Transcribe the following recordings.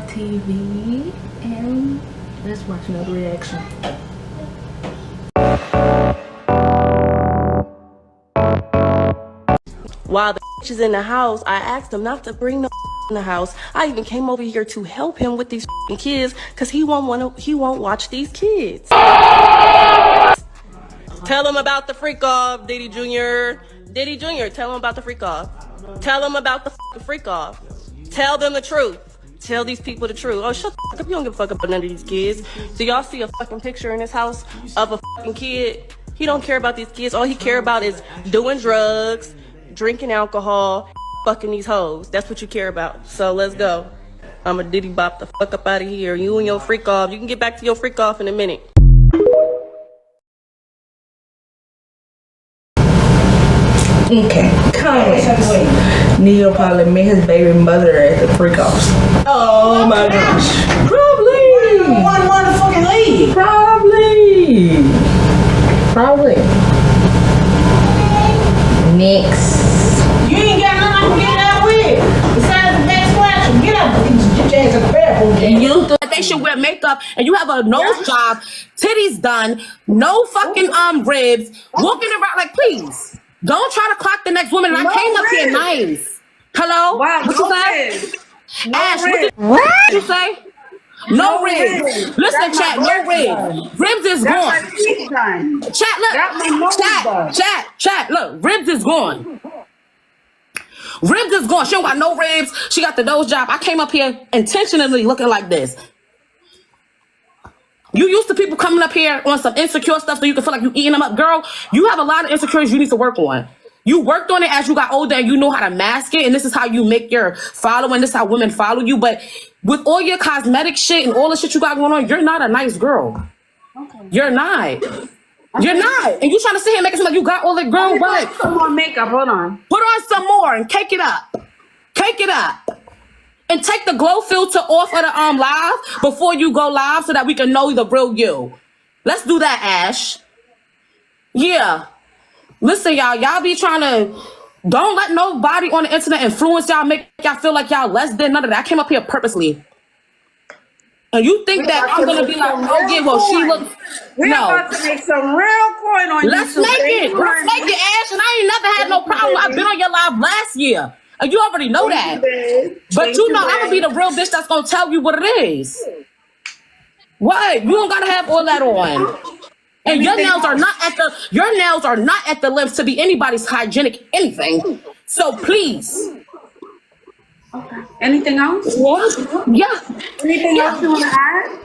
aachliestartv, and let's watch another reaction. While the is in the house, I asked him not to bring no in the house. I even came over here to help him with these kids because he won't watch these kids. Tell him about the freak off, Diddy Jr. Diddy Jr., tell him about the freak off. Tell him about the freak off. Tell them the truth. Tell these people the truth. Oh, shut the fuck up. You don't give a fuck about none of these kids. Do y'all see a fucking picture in this house of a fucking kid? He don't care about these kids. All he care about is doing drugs, drinking alcohol, fucking these hoes. That's what you care about. So let's go. I'ma Diddy bop the fuck up out of here. You and your freak off. You can get back to your freak off in a minute. Okay, comments. Neil probably met his baby mother at the freak offs. Oh my gosh. Probably. One motherfucking leave. Probably. Next. You ain't got nothing I can get out with. Besides the next question. Get up. Get your ass a bathroom. You think they should wear makeup and you have a nose job, titties done, no fucking ribs, walking around like, please. Don't try to clock the next woman. And I came up here nice. Hello? Wow, What you say? Ash, what did you say? No ribs. Listen, chat, no ribs. Ribs is gone. Chat, look. Chat, look. Ribs is gone. Ribs is gone. She don't got no ribs. She got the nose job. I came up here intentionally looking like this. You used to people coming up here on some insecure stuff so you can feel like you eating them up. Girl, you have a lot of insecurities you need to work on. You worked on it as you got older and you know how to mask it. And this is how you make your following. This is how women follow you. But with all your cosmetic shit and all the shit you got going on, you're not a nice girl. Okay. You're not. You're not. And you trying to sit here and make it seem like you got all that girl. What? Put some more makeup. Hold on. Put on some more and cake it up. Cake it up. And take the glow filter off of the live before you go live so that we can know the real you. Let's do that, Ash. Yeah. Listen, y'all be trying to, don't let nobody on the internet influence y'all, make y'all feel like y'all less than none of that. I came up here purposely. And you think that I'm going to be like, oh yeah, well, she looks, We're about to make some real coin on Let's YouTube. make it, Ash. And I ain't never had no problem. I've been on your live last year. And you already know that. But you know I'm gonna be the real bitch that's gonna tell you what it is. What? You don't gotta have all that on. And your nails are not at the lips to be anybody's hygienic anything. So please. Okay. Anything else? What? Yeah. Anything else you wanna add?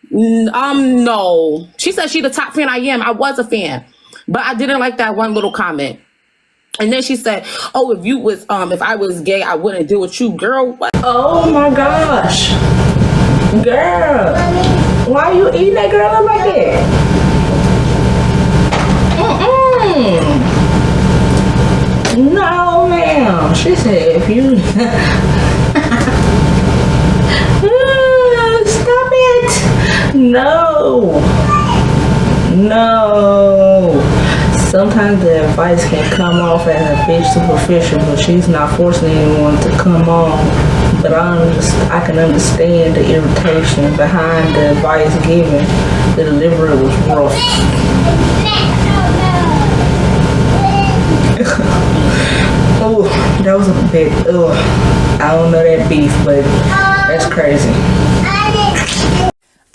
No. She said she the top fan I am. I was a fan. But I didn't like that one little comment. And then she said, oh, if I was gay, I wouldn't deal with you, girl. What? Oh my gosh. Girl. Why you eating that girl up like that? No, ma'am. She said, if you... Stop it. No. Sometimes the advice can come off as a bit superficial, but she's not forcing anyone to come on. But I can understand the irritation behind the advice given. The delivery was rough. Oh, that was a bit, I don't know that beef, but that's crazy.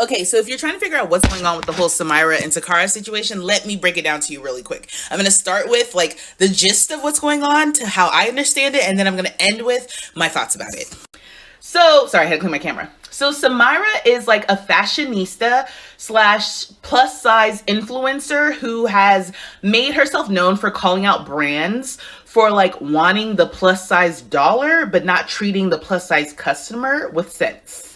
Okay, so if you're trying to figure out what's going on with the whole Samira and Takara situation, let me break it down to you really quick. I'm going to start with like the gist of what's going on to how I understand it, and then I'm going to end with my thoughts about it. So, sorry, I had to clean my camera. So Samira is like a fashionista / plus size influencer who has made herself known for calling out brands for like wanting the plus size dollar, but not treating the plus size customer with sense.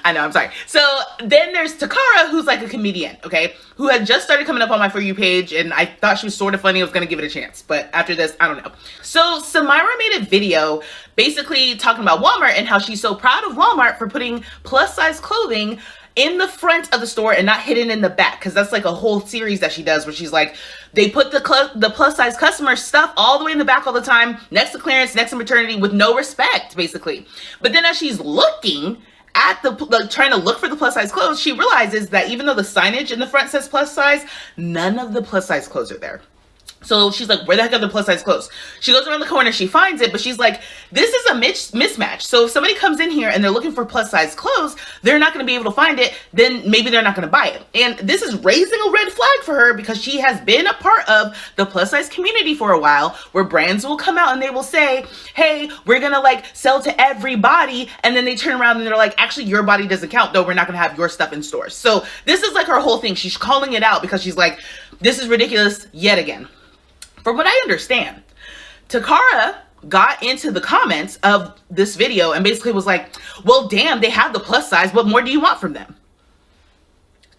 I know, I'm sorry. So then there's Takara, who's like a comedian, okay, who had just started coming up on my For You page, and I thought she was sort of funny. I was going to give it a chance, but after this, I don't know. So Samira made a video basically talking about Walmart and how she's so proud of Walmart for putting plus size clothing in the front of the store and not hidden in the back, because that's like a whole series that she does where she's like, They put the plus size customer stuff all the way in the back all the time, next to clearance, next to maternity, with no respect, basically. But then as she's looking at trying to look for the plus size clothes, she realizes that even though the signage in the front says plus size, none of the plus size clothes are there. So she's like, where the heck are the plus size clothes? She goes around the corner, she finds it, but she's like, this is a mismatch. So if somebody comes in here and they're looking for plus size clothes, they're not going to be able to find it. Then maybe they're not going to buy it. And this is raising a red flag for her, because she has been a part of the plus size community for a while, where brands will come out and they will say, hey, we're going to like sell to everybody. And then they turn around and they're like, actually, your body doesn't count, though. We're not going to have your stuff in stores. So this is like her whole thing. She's calling it out because she's like, this is ridiculous yet again. From what I understand, Takara got into the comments of this video and basically was like, well, damn, they have the plus size. What more do you want from them?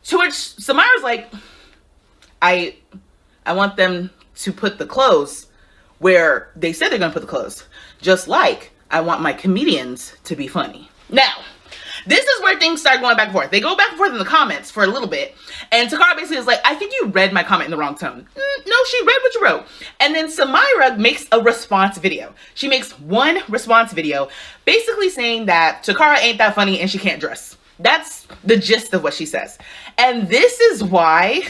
To which Samira's like, I want them to put the clothes where they said they're going to put the clothes. Just like I want my comedians to be funny. Now, this is where things start going back and forth. They go back and forth in the comments for a little bit. And Takara basically is like, I think you read my comment in the wrong tone. No, she read what you wrote. And then Samira makes a response video. She makes one response video basically saying that Takara ain't that funny and she can't dress. That's the gist of what she says. And this is why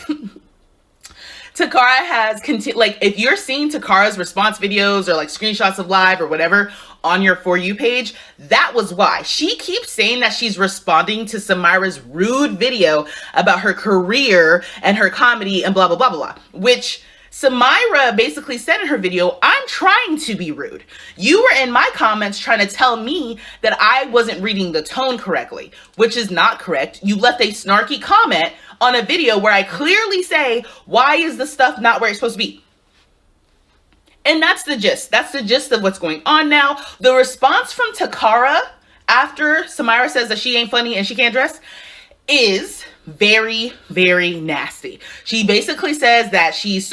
Takara has like, if you're seeing Takara's response videos or like screenshots of live or whatever on your For You page, that was why. She keeps saying that she's responding to Samira's rude video about her career and her comedy and blah, blah, blah, blah, which Samira basically said in her video, I'm trying to be rude. You were in my comments trying to tell me that I wasn't reading the tone correctly, which is not correct. You left a snarky comment on a video where I clearly say, why is the stuff not where it's supposed to be? And that's the gist. That's the gist of what's going on now. The response from Takara after Samira says that she ain't funny and she can't dress is very, very nasty. She basically says that she's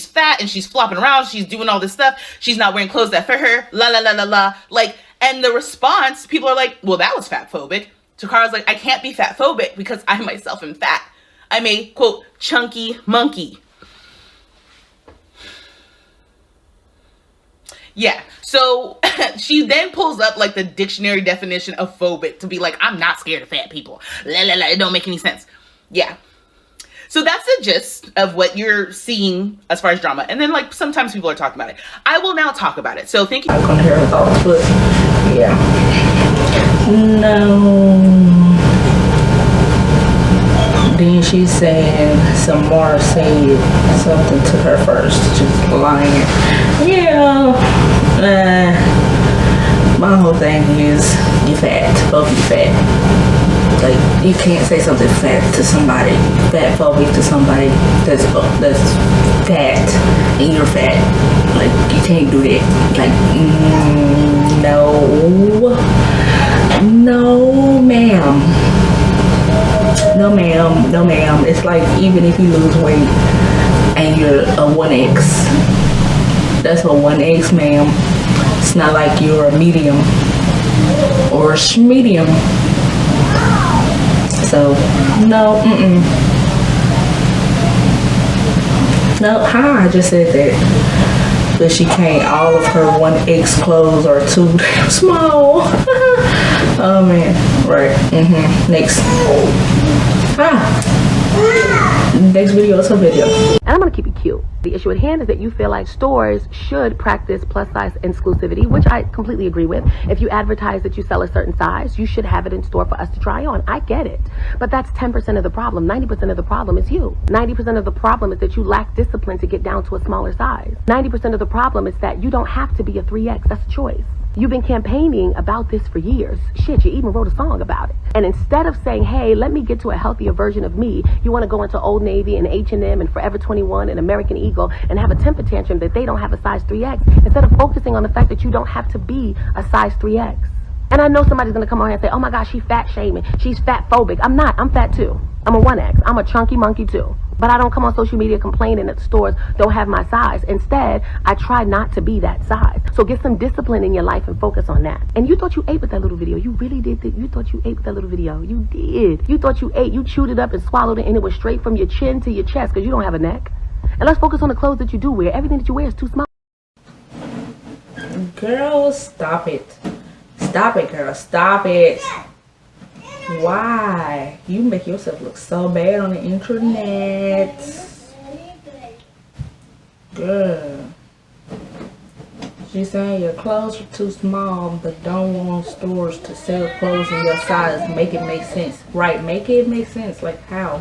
fat and she's flopping around. She's doing all this stuff. She's not wearing clothes that fit her. La, la, la, la, la. Like, and the response, people are like, well, that was fat phobic. Takara's like, I can't be fat phobic because I myself am fat. I'm a, quote, chunky monkey. Yeah, so she then pulls up like the dictionary definition of phobic to be like, I'm not scared of fat people. La, la, la, it don't make any sense. Yeah. So that's the gist of what you're seeing as far as drama. And then like sometimes people are talking about it. I will now talk about it. So thank you. I'm gonna hear her thoughts, but yeah. No. Then she's saying Samara said something to her first, just lying. Yeah. My whole thing is you fat, both you fat. Like you can't say something fat to somebody, fat phobic to somebody that's fat and you're fat. Like you can't do that. Like no ma'am. No ma'am, no ma'am. It's like even if you lose weight and you're a 1X, that's a 1X, ma'am. It's not like you're a medium or a schmedium. So no, no. I just said that, but she can't. All of her 1X clothes are too damn small. Oh man, right. Next. Next video is her video. And I'm gonna keep it cute. The issue at hand is that you feel like stores should practice plus size exclusivity, which I completely agree with. If you advertise that you sell a certain size, you should have it in store for us to try on. I get it. But that's 10% of the problem. 90% of the problem is you. 90% of the problem is that you lack discipline to get down to a smaller size. 90% of the problem is that you don't have to be a 3X. That's a choice. You've been campaigning about this for years. Shit, you even wrote a song about it. And instead of saying, hey, let me get to a healthier version of me, you want to go into Old Navy and H&M and Forever 21 and American Eagle and have a temper tantrum that they don't have a size 3X, instead of focusing on the fact that you don't have to be a size 3X. And I know somebody's going to come on here and say, oh my gosh, she's fat shaming. She's fat phobic. I'm not. I'm fat too. I'm a 1X. I'm a chunky monkey too. But I don't come on social media complaining that the stores don't have my size. Instead, I try not to be that size. So get some discipline in your life and focus on that. And you thought you ate with that little video. You really did. You thought you ate with that little video. You did. You thought you ate. You chewed it up and swallowed it, and it was straight from your chin to your chest because you don't have a neck. And let's focus on the clothes that you do wear. Everything that you wear is too small. Girl, stop it. Stop it, girl. Stop it. Why? You make yourself look so bad on the internet. Girl. She's saying your clothes are too small, but don't want stores to sell clothes in your size. Make it make sense. Right, make it make sense. Like how?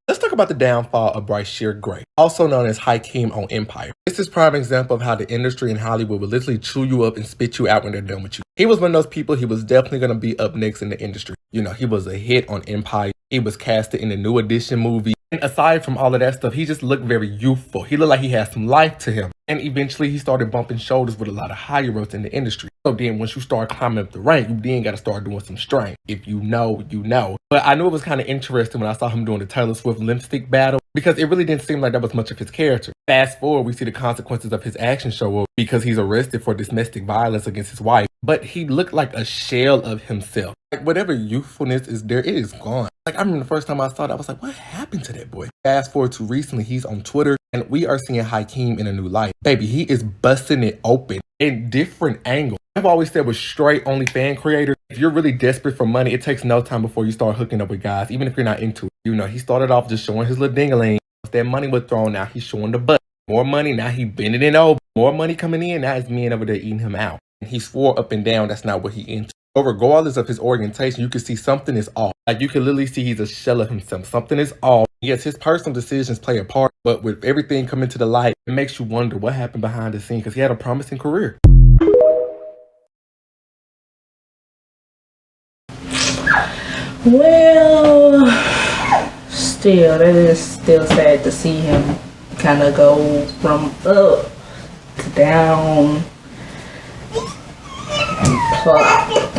Let's talk about the downfall of Brightshear Gray, also known as Hakeem on Empire. This is a prime example of how the industry in Hollywood will literally chew you up and spit you out when they're done with you. He was one of those people, he was definitely going to be up next in the industry. You know, he was a hit on Empire. He was casted in the New Edition movie. And aside from all of that stuff, he just looked very youthful. He looked like he had some life to him. And eventually he started bumping shoulders with a lot of higher ups in the industry. So then once you start climbing up the rank, you then got to start doing some strain. If you know, you know. But I knew it was kind of interesting when I saw him doing the Taylor Swift lipstick battle, because it really didn't seem like that was much of his character. Fast forward, we see the consequences of his action show up because he's arrested for domestic violence against his wife. But he looked like a shell of himself. Like whatever youthfulness is there, it is gone. Like I remember the first time I saw it, I was like, what happened to that boy? Fast forward to recently, he's on Twitter and we are seeing Hakeem in a new light. Baby, he is busting it open in different angles. I've always said with straight OnlyFans creators, if you're really desperate for money, it takes no time before you start hooking up with guys, even if you're not into it. You know, he started off just showing his little ding-a-ling. Once that money was thrown out, he's showing the butt. More money, now he bending it over. More money coming in, now it's men over there eating him out. And he swore up and down that's not what he into. But regardless of his orientation, you can see something is off. Like you can literally see he's a shell of himself. Something is off. Yes, his personal decisions play a part, but with everything coming to the light, it makes you wonder what happened behind the scenes because he had a promising career. Well, still, that is still sad to see him kind of go from up to down and plop.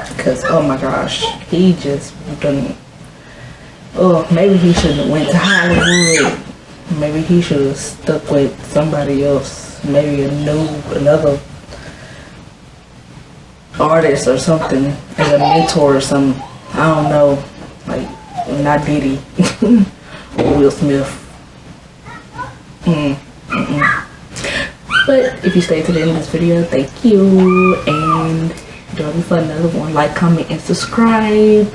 Because, oh my gosh, he just done. Oh, maybe he shouldn't have went to Hollywood. Maybe he should have stuck with somebody else. Maybe another artist or something as a mentor or something. I don't know. Like, not Diddy or Will Smith. But if you stayed to the end of this video, thank you. And join me for another one. Like, comment, and subscribe.